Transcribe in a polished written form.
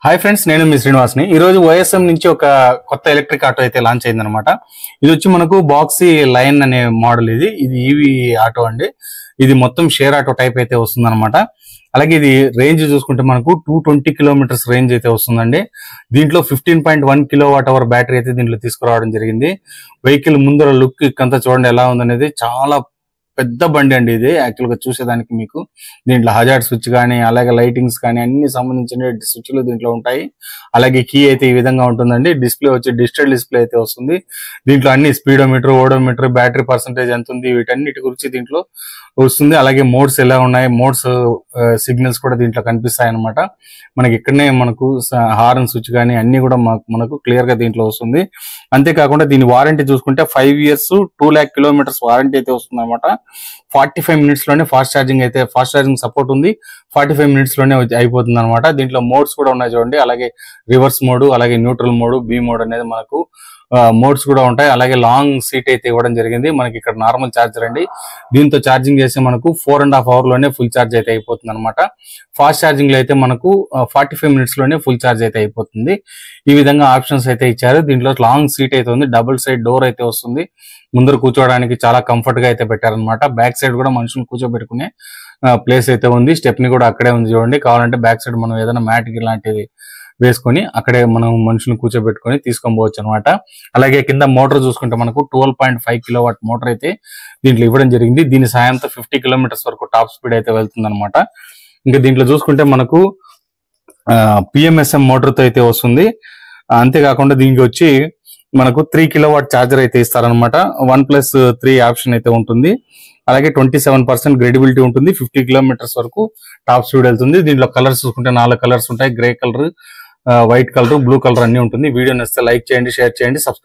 Hi friends, నేను మీ శ్రీనివాస్ని. ఈ రోజు ఓఎస్ఎం నుంచి ఒక కొత్త ఎలక్ట్రిక్ ఆటో అయితే లాంచ్ అయిందనమాట. ఇది వచ్చి మనకు బాక్సీ లైన్ అనే మోడల్. ఇది ఈవీ ఆటో అండి. ఇది మొత్తం షేర్ ఆటో టైప్ అయితే వస్తుందన్నమాట. అలాగే ఇది రేంజ్ చూసుకుంటే మనకు 220 కిలోమీటర్స్ రేంజ్ అయితే వస్తుందండి. దీంట్లో 15.1 కిలోవాట్ అవర్ బ్యాటరీ అయితే దీంట్లో తీసుకురావడం జరిగింది. వెహికల్ ముందర లుక్ అంతా చూడండి ఎలా ఉందనేది. చాలా పెద్ద బండి అండి ఇది. యాక్చువల్ గా చూసేదానికి మీకు దీంట్లో హజార్డ్ స్విచ్ కానీ, అలాగే లైటింగ్స్ కానీ అన్ని సంబంధించిన స్విచ్లు దీంట్లో ఉంటాయి. అలాగే కీ అయితే ఈ విధంగా ఉంటుందండి. డిస్ప్లే వచ్చి డిజిటల్ డిస్ప్లే అయితే వస్తుంది. దీంట్లో అన్ని స్పీడోమీటర్, ఓడోమీటర్, బ్యాటరీ పర్సంటేజ్ ఎంత ఉంది, వీటన్నిటి గురించి దీంట్లో వస్తుంది. అలాగే మోడ్స్ ఎలా ఉన్నాయి, మోడ్స్ సిగ్నల్స్ కూడా దీంట్లో కనిపిస్తాయి అనమాట. మనకి ఇక్కడనే మనకు హార్న్ స్విచ్ కానీ అన్ని కూడా మనకు క్లియర్ గా దీంట్లో వస్తుంది. అంతేకాకుండా దీని వారంటీ చూసుకుంటే 5 years 2 lakh kilometers వారంటీ అయితే వస్తుంది అనమాట. 45 minutes లోనే ఫాస్ట్ ఛార్జింగ్ సపోర్ట్ ఉంది. 45 minutes లోనే అయిపోతుంది అనమాట. దీంట్లో మోడ్స్ కూడా ఉన్నాయి చూడండి. అలాగే రివర్స్ మోడ్, అలాగే న్యూట్రల్ మోడ్, బి మోడ్ అనేది మనకు మోడ్స్ కూడా ఉంటాయి. అలాగే లాంగ్ సీట్ అయితే ఇవ్వడం జరిగింది. మనకి ఇక్కడ నార్మల్ ఛార్జర్ అండి. దీంతో ఛార్జింగ్ చేస్తే మనకు 4.5 hours లోనే ఫుల్ ఛార్జ్ అయితే అయిపోతుంది అనమాట. ఫాస్ట్ ఛార్జింగ్ లో అయితే మనకు 45 minutes లోనే ఫుల్ ఛార్జ్ అయితే అయిపోతుంది. ఈ విధంగా ఆప్షన్స్ అయితే ఇచ్చారు. దీంట్లో లాంగ్ సీట్ అయితే ఉంది. డబుల్ సైడ్ డోర్ అయితే వస్తుంది. ముందర కూర్చోవడానికి చాలా కంఫర్ట్ గా అయితే పెట్టారనమాట. బ్యాక్ సైడ్ కూడా మనుషులు కూర్చోబెట్టుకునే ప్లేస్ అయితే ఉంది. స్టెప్ని కూడా అక్కడే ఉంది చూడండి. కావాలంటే బ్యాక్ సైడ్ మనం ఏదైనా మ్యాట్ ఇలాంటిది వేసుకొని అక్కడే మనం మనుషులను కూర్చోబెట్టుకొని తీసుకొని పోవచ్చు అనమాట. అలాగే కింద మోటార్ చూసుకుంటే మనకు 12.5 kilowatt మోటార్ అయితే దీంట్లో ఇవ్వడం జరిగింది. దీని సాయంతో 50 kilometers వరకు టాప్ స్పీడ్ అయితే వెళ్తుంది అనమాట. ఇంకా దీంట్లో చూసుకుంటే మనకు PMSM మోటార్ తో అయితే వస్తుంది. అంతేకాకుండా దీనికి వచ్చి మనకు 3 kilowatt ఛార్జర్ అయితే ఇస్తారనమాట. 1+3 ఆప్షన్ అయితే ఉంటుంది. అలాగే 27% గ్రేడబిలిటీ ఉంటుంది. 50 kilometers వరకు టాప్ స్పీడ్ వెళ్తుంది. దీంట్లో కలర్స్ చూసుకుంటే 4 కలర్స్ ఉంటాయి. Grey colour, white colour, blue colour అన్ని ఉంటుంది. వీడియో నచ్చితే లైక్ చేయండి, షేర్ చేయండి, సబ్స్క్రైబ్